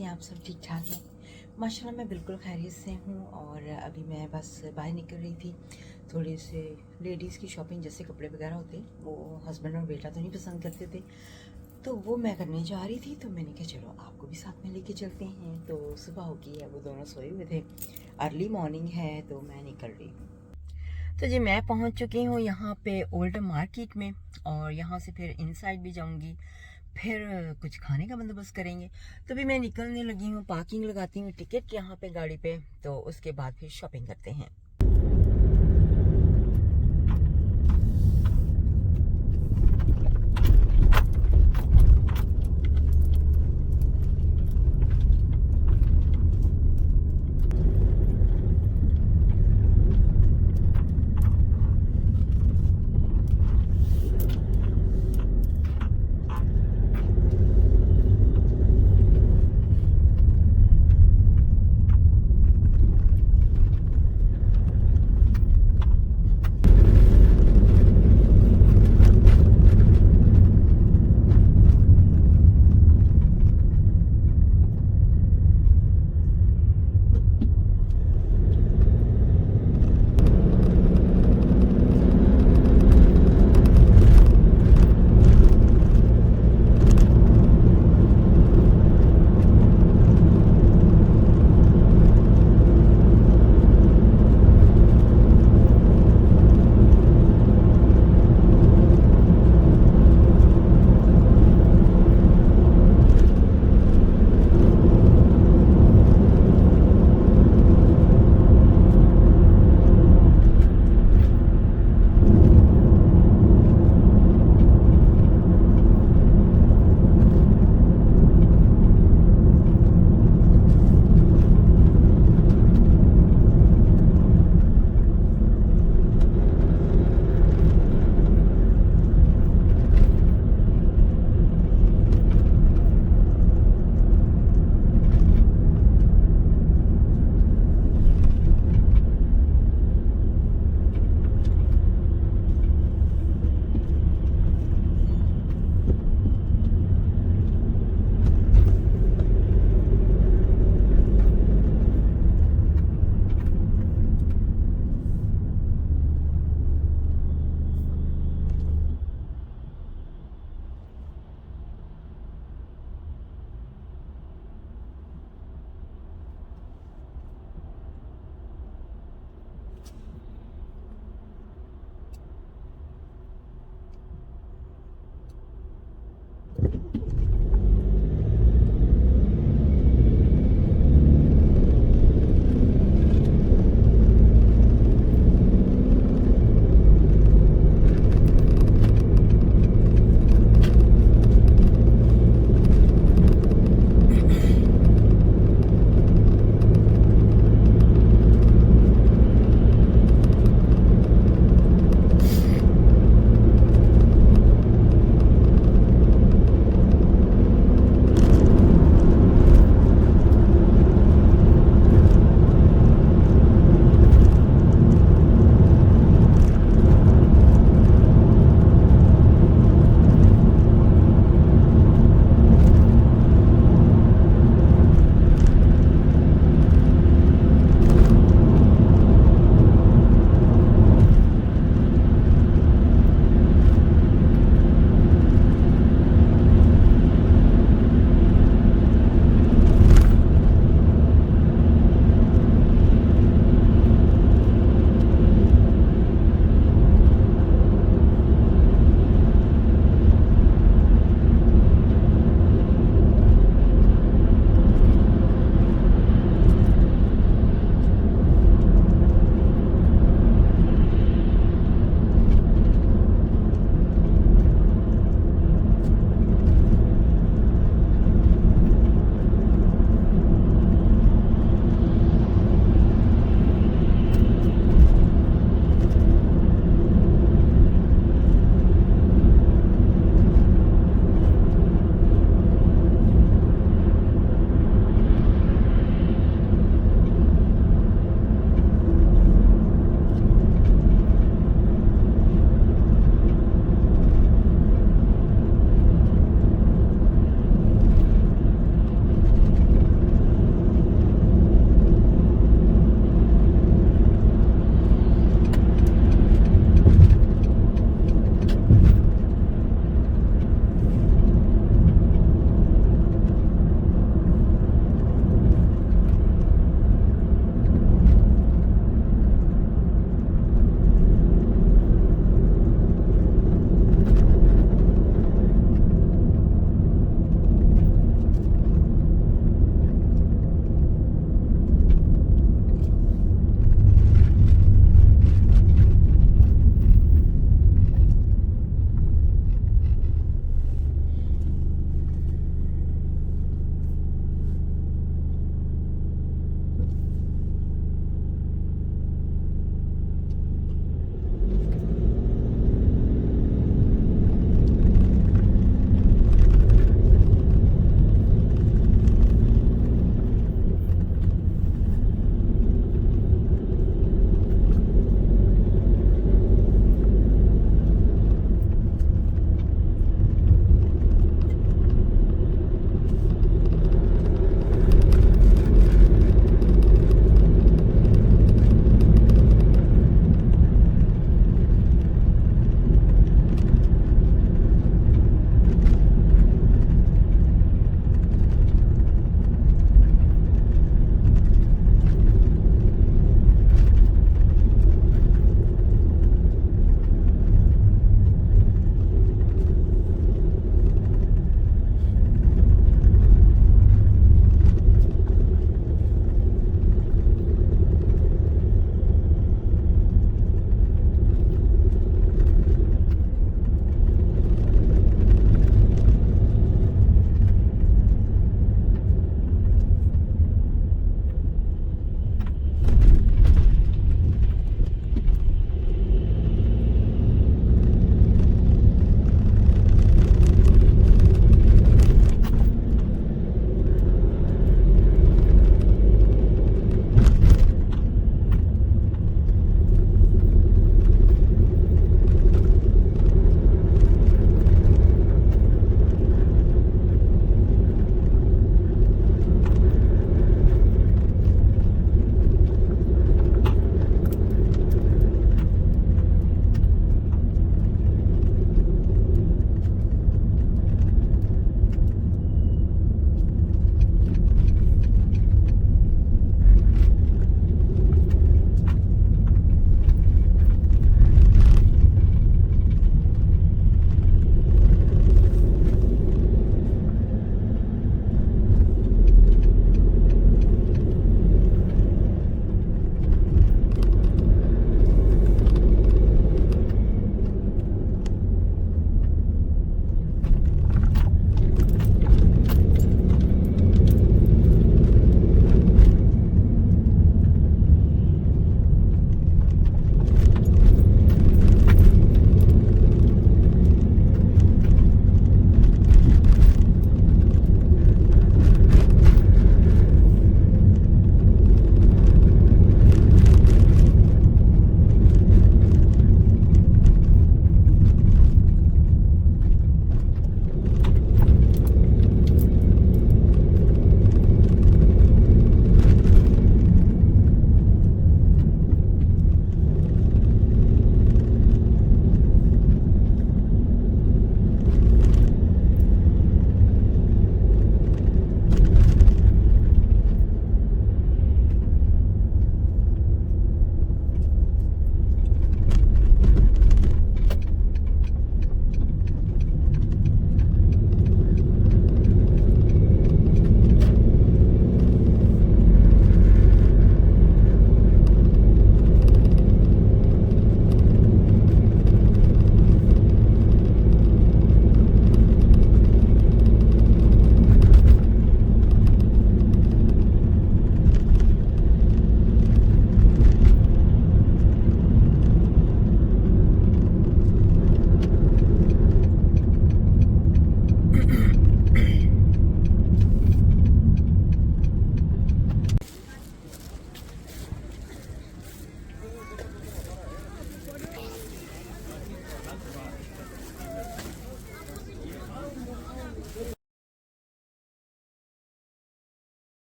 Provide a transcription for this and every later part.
कैसे हैं आप सब? ठीक ठाक हैं माशाल्लाह। मैं बिल्कुल खैरियत से हूँ। और अभी मैं बस बाहर निकल रही थी, थोड़े से लेडीज़ की शॉपिंग, जैसे कपड़े वगैरह होते वो हस्बैंड और बेटा तो नहीं पसंद करते थे, तो वो मैं करने जा रही थी। तो मैंने कहा चलो आपको भी साथ में लेके चलते हैं। तो सुबह हो गई है, वो दोनों सोए हुए थे, अर्ली मॉर्निंग है, तो मैं निकल रही हूँ। तो जी मैं पहुँच चुकी हूँ यहाँ पे ओल्ड मार्केट में, और यहाँ से फिर इनसाइड भी जाऊँगी, फिर कुछ खाने का बंदोबस्त करेंगे। तो भी मैं निकलने लगी हूँ, पार्किंग लगाती हूँ टिकट यहाँ पे गाड़ी पे, तो उसके बाद फिर शॉपिंग करते हैं।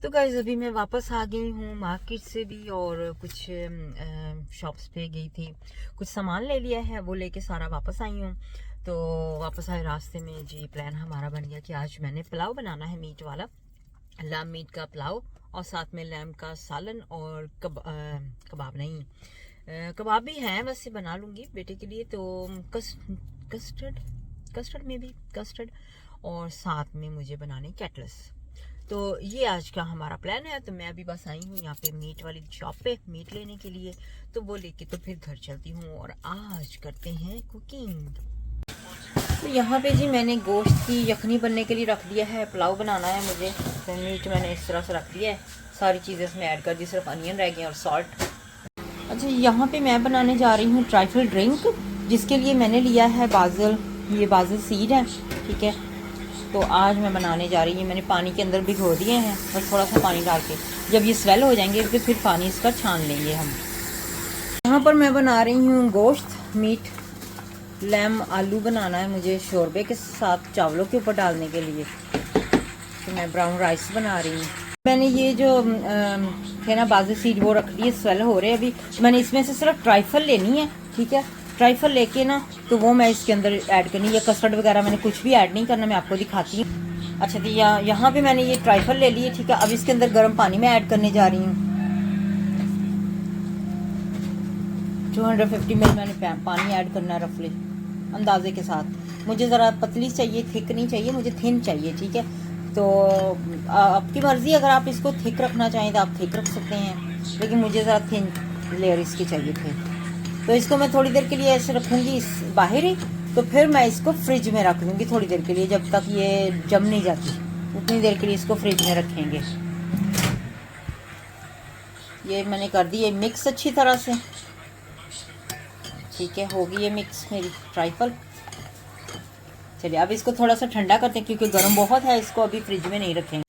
तो गाइस अभी मैं वापस आ गई हूँ मार्केट से भी, और कुछ शॉप्स पे गई थी, कुछ सामान ले लिया है, वो लेके सारा वापस आई हूँ। तो वापस आए रास्ते में जी प्लान हमारा बन गया कि आज मैंने पुलाव बनाना है, मीट वाला, लैम मीट का पुलाव, और साथ में लैम का सालन, और कबाब नहीं, कबाब भी हैं, वैसे बना लूँगी बेटे के लिए। तो कस्टर्ड कस्टर्ड में भी कस्टर्ड, और साथ में मुझे बनाने कैटलस। तो ये आज का हमारा प्लान है। तो मैं अभी बस आई हूँ यहाँ पे मीट वाली शॉप पे मीट लेने के लिए, तो वो लेके तो फिर घर चलती हूँ और आज करते हैं कुकिंग। तो यहाँ पे जी मैंने गोश्त की यखनी बनने के लिए रख दिया है, पुलाव बनाना है मुझे। तो मीट मैंने इस तरह से रख दिया है, सारी चीज़ें इसमें ऐड कर दी, सिर्फ अनियन रह गए और सॉल्ट। अच्छा, यहाँ पे मैं बनाने जा रही हूँ ट्राइफल ड्रिंक, जिसके लिए मैंने लिया है बाजल, ये बाजल सीड है, ठीक है। तो आज मैं बनाने जा रही हूँ, मैंने पानी के अंदर भिगो दिए हैं, बस थोड़ा सा पानी डाल के, जब ये स्वेल हो जाएंगे तो फिर पानी इसका छान लेंगे हम। यहाँ पर मैं बना रही हूँ गोश्त मीट लैम आलू बनाना है मुझे शोरबे के साथ चावलों के ऊपर डालने के लिए। तो मैं ब्राउन राइस बना रही हूँ। मैंने ये जो थे ना बाजू सीड वो रख दिए, स्वेल हो रहे हैं अभी। मैंने इसमें से सिर्फ ट्राइफल लेनी है, ठीक है। ट्राइफल लेके ना तो वो मैं इसके अंदर ऐड करनी है, कस्टर्ड वगैरह मैंने कुछ भी ऐड नहीं करना, मैं आपको दिखाती हूँ। अच्छा, तो यहाँ पे मैंने ये ट्राइफल ले लिए, ठीक है। अब इसके अंदर गर्म पानी में ऐड करने जा रही हूँ। 250 ml मैंने पानी ऐड करना है रफली अंदाजे के साथ। मुझे ज़रा पतली चाहिए, थिक नहीं चाहिए, मुझे थिन चाहिए, ठीक है। तो आपकी मर्ज़ी, अगर आप इसको थिक रखना चाहें तो आप थिक रख सकते हैं, लेकिन मुझे ज़रा थिन लेयर इसकी चाहिए थे। तो इसको मैं थोड़ी देर के लिए ऐसे रखूँगी बाहर ही, तो फिर मैं इसको फ्रिज में रख दूँगी थोड़ी देर के लिए, जब तक ये जम नहीं जाती उतनी देर के लिए इसको फ्रिज में रखेंगे। ये मैंने कर दी है मिक्स अच्छी तरह से, ठीक है। होगी ये मिक्स मेरी ट्राइफल। चलिए अब इसको थोड़ा सा ठंडा करते हैं, क्योंकि गर्म बहुत है, इसको अभी फ्रिज में नहीं रखेंगे।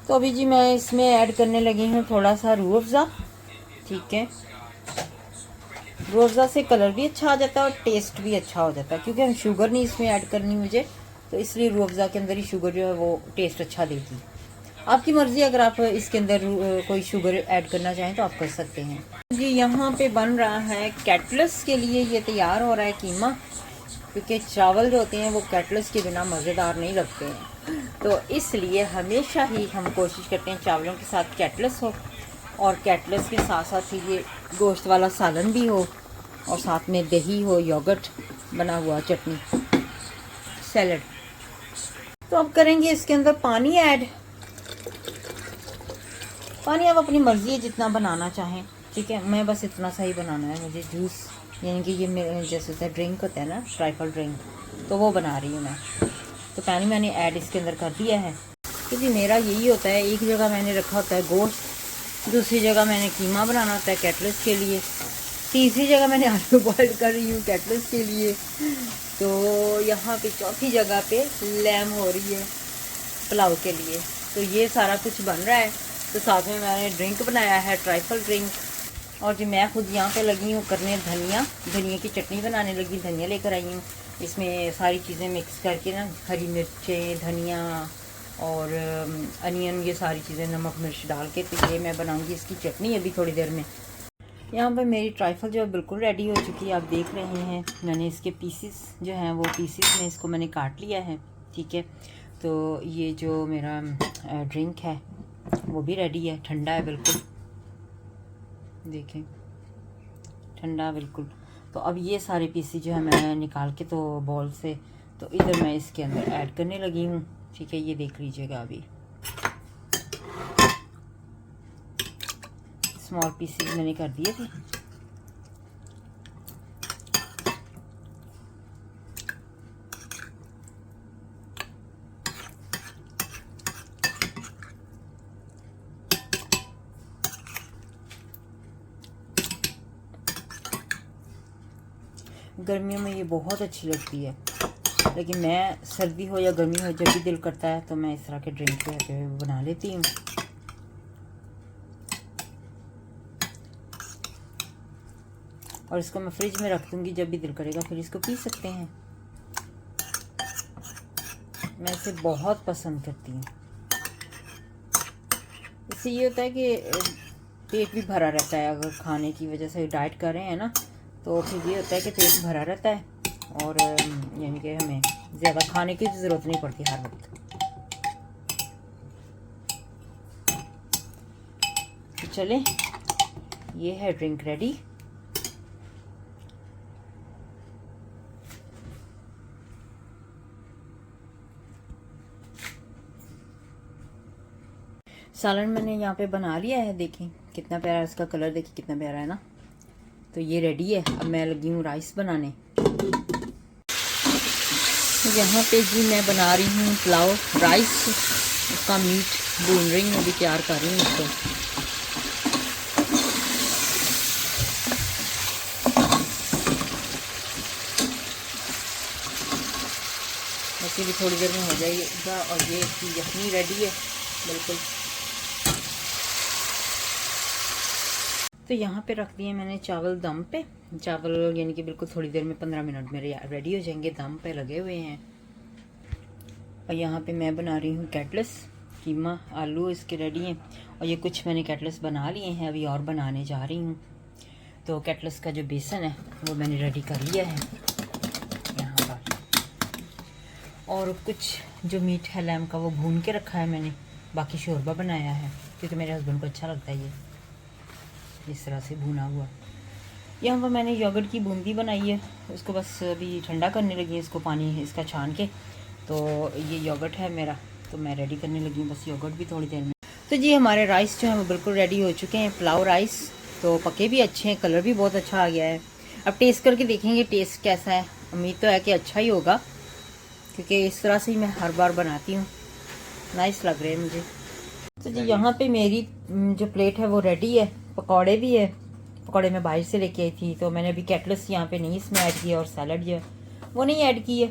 तो अभी जी मैं इसमें ऐड करने लगी हूँ थोड़ा सा रूह अफ़ज़ा, ठीक है। रूह अफ़ज़ा से कलर भी अच्छा आ जाता है और टेस्ट भी अच्छा हो जाता है, क्योंकि हम शुगर नहीं इसमें ऐड करनी मुझे, तो इसलिए रूह अफ़ज़ा के अंदर ही शुगर जो है वो टेस्ट अच्छा देगी। आपकी मर्ज़ी, अगर आप इसके अंदर कोई शुगर ऐड करना चाहें तो आप कर सकते हैं। जी यहाँ पे बन रहा है कैटलस के लिए, ये तैयार हो रहा है कीमा, क्योंकि चावल जो होते हैं वो कैटलस के बिना मज़ेदार नहीं लगते हैं। तो इसलिए हमेशा ही हम कोशिश करते हैं चावलों के साथ कैटलस हो, और कैटलस के साथ साथ ही ये गोश्त वाला सालन भी हो, और साथ में दही हो, योगर्ट बना हुआ, चटनी, सैलड। तो अब करेंगे इसके अंदर पानी ऐड। पानी आप अपनी मर्ज़ी है जितना बनाना चाहें, ठीक है। मैं बस इतना सा ही बनाना है मुझे, जूस यानी कि ये मेरे जैसे होता है ड्रिंक होता है ना, ट्राइफल ड्रिंक, तो वो बना रही हूँ मैं। तो पानी मैंने ऐड इसके अंदर कर दिया है, क्योंकि मेरा यही होता है, एक जगह मैंने रखा होता है गोश्त, दूसरी जगह मैंने कीमा बनाना होता है कैटलस के लिए, तीसरी जगह मैंने आलू बॉयल कर रही हूँ कैटलस के लिए, तो यहाँ पे चौथी जगह पे लैम हो रही है पुलाव के लिए। तो ये सारा कुछ बन रहा है। तो साथ में मैंने ड्रिंक बनाया है, ट्राइफल ड्रिंक। और जो मैं खुद यहाँ पे लगी हूँ करने धनिया की चटनी बनाने लगी, धनिया लेकर आई हूँ। इसमें सारी चीज़ें मिक्स करके ना, हरी मिर्चें, धनिया और अनियन, ये सारी चीज़ें नमक मिर्च डाल के, तो ये मैं बनाऊँगी इसकी चटनी अभी थोड़ी देर में। यहाँ पे मेरी ट्राइफल जो है बिल्कुल रेडी हो चुकी है, आप देख रहे हैं। मैंने इसके पीसीस जो हैं वो पीसीस में इसको मैंने काट लिया है, ठीक है। तो ये जो मेरा ड्रिंक है वो भी रेडी है, ठंडा है बिल्कुल, देखें ठंडा बिल्कुल। तो अब ये सारे पीसी जो है मैं निकाल के तो बॉल से, तो इधर मैं इसके अंदर ऐड करने लगी हूँ, ठीक है। ये देख लीजिएगा, अभी स्मॉल पीसीज मैंने कर दिए थे। गर्मियों में ये बहुत अच्छी लगती है, लेकिन मैं सर्दी हो या गर्मी हो, जब भी दिल करता है तो मैं इस तरह के ड्रिंक जो है बना लेती हूँ। और इसको मैं फ्रिज में रख दूँगी, जब भी दिल करेगा फिर इसको पी सकते हैं। मैं इसे बहुत पसंद करती हूँ। इससे ये होता है कि पेट भी भरा रहता है। अगर खाने की वजह से डाइट कर रहे हैं ना, तो फिर ये होता है कि पेट भरा रहता है और यानी कि हमें ज़्यादा खाने की ज़रूरत नहीं पड़ती हर वक्त। तो चलें, ये है ड्रिंक रेडी। सालन मैंने यहाँ पे बना लिया है, देखें कितना प्यारा इसका कलर, देखिए कितना प्यारा है ना। तो ये रेडी है। अब मैं लगी हूँ राइस बनाने। यहाँ पे जी मैं बना रही हूँ पुलाव राइस, उसका मीट भून रही हूँ, अभी तैयार कर रही हूँ उसको। बाकी भी थोड़ी देर में हो जाएगा। और ये इसकी यखनी रेडी है बिल्कुल। तो यहाँ पे रख दिए मैंने चावल दम पे। चावल यानी कि बिल्कुल थोड़ी देर में 15 मिनट में रेडी हो जाएंगे, दम पे लगे हुए हैं। और यहाँ पे मैं बना रही हूँ कैटलस, कीमा आलू इसके रेडी हैं। और ये कुछ मैंने कैटलस बना लिए हैं, अभी और बनाने जा रही हूँ। तो कैटलस का जो बेसन है वो मैंने रेडी कर लिया है यहाँ पर। और कुछ जो मीट है लैम का वो भून के रखा है मैंने, बाकी शोरबा बनाया है क्योंकि मेरे हस्बैंड को अच्छा लगता है ये इस तरह से भुना हुआ। यहाँ पर मैंने योगर्ट की बूंदी बनाई है, उसको बस अभी ठंडा करने लगी है, इसको पानी इसका छान के। तो ये योगर्ट है मेरा, तो मैं रेडी करने लगी हूँ बस योगर्ट भी थोड़ी देर में। तो जी हमारे राइस जो है वो बिल्कुल रेडी हो चुके हैं, पुलाव राइस। तो पके भी अच्छे हैं, कलर भी बहुत अच्छा आ गया है। अब टेस्ट करके देखेंगे टेस्ट कैसा है। उम्मीद तो है कि अच्छा ही होगा क्योंकि इस तरह से ही मैं हर बार बनाती हूँ, नाइस लग रहे हैं मुझे। तो जी यहाँ पे मेरी जो प्लेट है वो रेडी है। पकौड़े भी है, पकौड़े मैं बाहर से लेके आई थी, तो मैंने अभी कैटलस यहाँ पे नहीं इसमें ऐड किया और सैलड जो है वो नहीं ऐड की है।